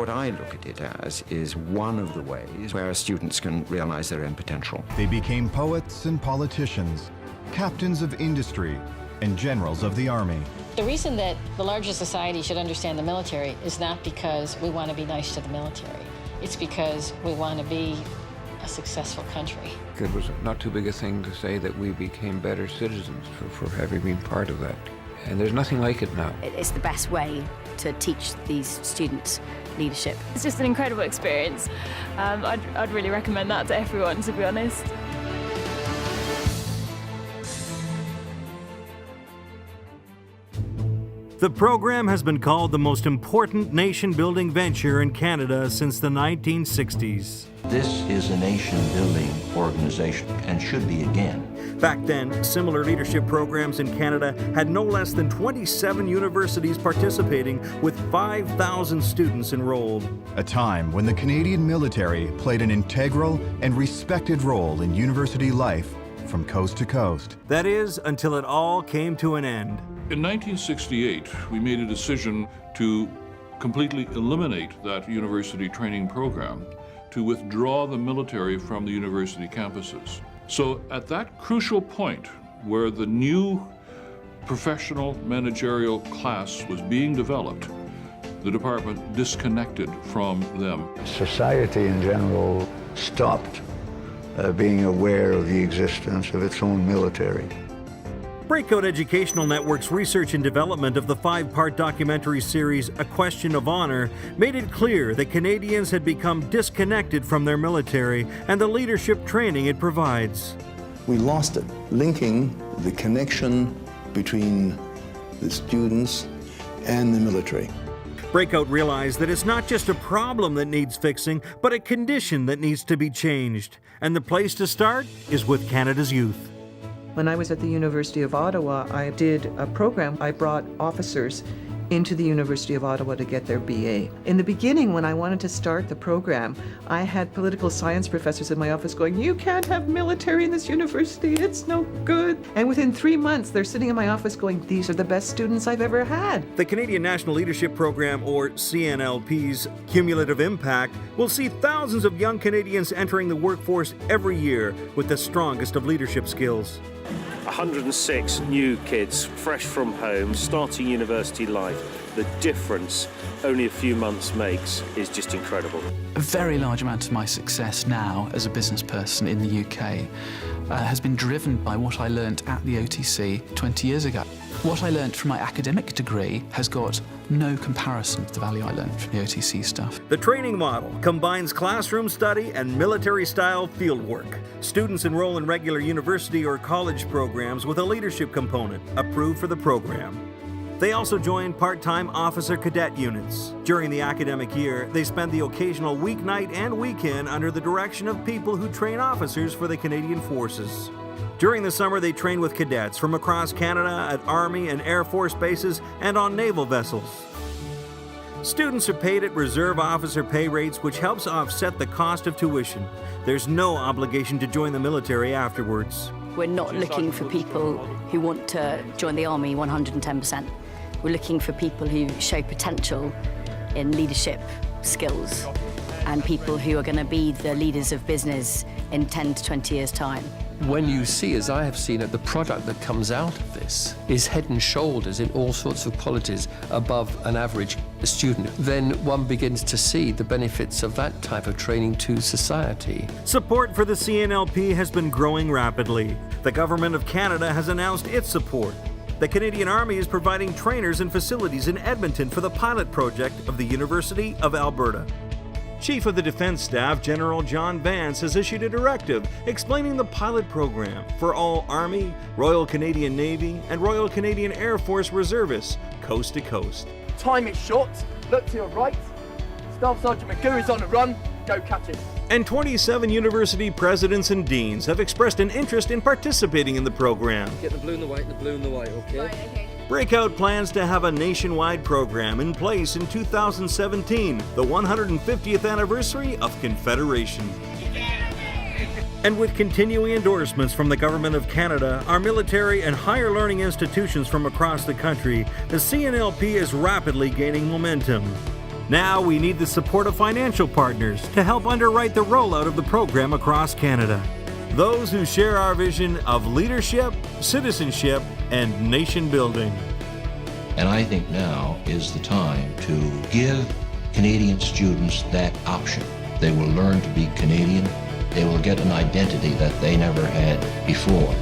What I look at it as is one of the ways where students can realize their own potential. They became poets and politicians, captains of industry, and generals of the army. The reason that the larger society should understand the military is not because we want to be nice to the military. It's because we want to be a successful country. It was not too big a thing to say that we became better citizens for having been part of that. And there's nothing like it now. It's the best way to teach these students leadership. It's just an incredible experience. I'd really recommend that to everyone, to be honest. The program has been called the most important nation-building venture in Canada since the 1960s. This is a nation-building organization and should be again. Back then, similar leadership programs in Canada had no less than 27 universities participating with 5,000 students enrolled. A time when the Canadian military played an integral and respected role in university life from coast to coast. That is, until it all came to an end. In 1968, we made a decision to completely eliminate that university training program, to withdraw the military from the university campuses. So at that crucial point where the new professional managerial class was being developed, the department disconnected from them. Society in general stopped being aware of the existence of its own military. Breakout Educational Network's research and development of the 5-part documentary series A Question of Honor made it clear that Canadians had become disconnected from their military and the leadership training it provides. We lost it, linking the connection between the students and the military. Breakout realized that it's not just a problem that needs fixing, but a condition that needs to be changed. And the place to start is with Canada's youth. When I was at the University of Ottawa, I did a program. I brought officers into the University of Ottawa to get their BA. In the beginning, when I wanted to start the program, I had political science professors in my office going, "You can't have military in this university, it's no good." And within 3 months, they're sitting in my office going, "These are the best students I've ever had." The Canadian National Leadership Program, or CNLP's cumulative impact, will see thousands of young Canadians entering the workforce every year with the strongest of leadership skills. 106 new kids, fresh from home, starting university life. The difference only a few months makes is just incredible. A very large amount of my success now as a business person in the UK has been driven by what I learnt at the OTC 20 years ago. What I learnt from my academic degree has got no comparison to the value I learnt from the OTC stuff. The training model combines classroom study and military-style fieldwork. Students enroll in regular university or college programs with a leadership component approved for the program. They also join part-time officer cadet units. During the academic year, they spend the occasional weeknight and weekend under the direction of people who train officers for the Canadian Forces. During the summer, they train with cadets from across Canada at Army and Air Force bases and on naval vessels. Students are paid at reserve officer pay rates, which helps offset the cost of tuition. There's no obligation to join the military afterwards. We're not looking for people who want to join the Army 110%. We're looking for people who show potential in leadership skills and people who are going to be the leaders of business in 10 to 20 years' time. When you see, as I have seen it, the product that comes out of this is head and shoulders in all sorts of qualities above an average student, then one begins to see the benefits of that type of training to society. Support for the CNLP has been growing rapidly. The Government of Canada has announced its support. The Canadian Army is providing trainers and facilities in Edmonton for the pilot project of the University of Alberta. Chief of the Defense Staff, General John Vance, has issued a directive explaining the pilot program for all Army, Royal Canadian Navy, and Royal Canadian Air Force reservists, coast to coast. Time it short, look to your right. Staff Sergeant McGoo is on the run, go catch it. And 27 university presidents and deans have expressed an interest in participating in the program. Get the blue and the white and the blue and the white, okay? Right, okay. Breakout plans to have a nationwide program in place in 2017, the 150th anniversary of Confederation. And with continuing endorsements from the Government of Canada, our military and higher learning institutions from across the country, the CNLP is rapidly gaining momentum. Now we need the support of financial partners to help underwrite the rollout of the program across Canada. Those who share our vision of leadership, citizenship, and nation building. And I think now is the time to give Canadian students that option. They will learn to be Canadian. They will get an identity that they never had before.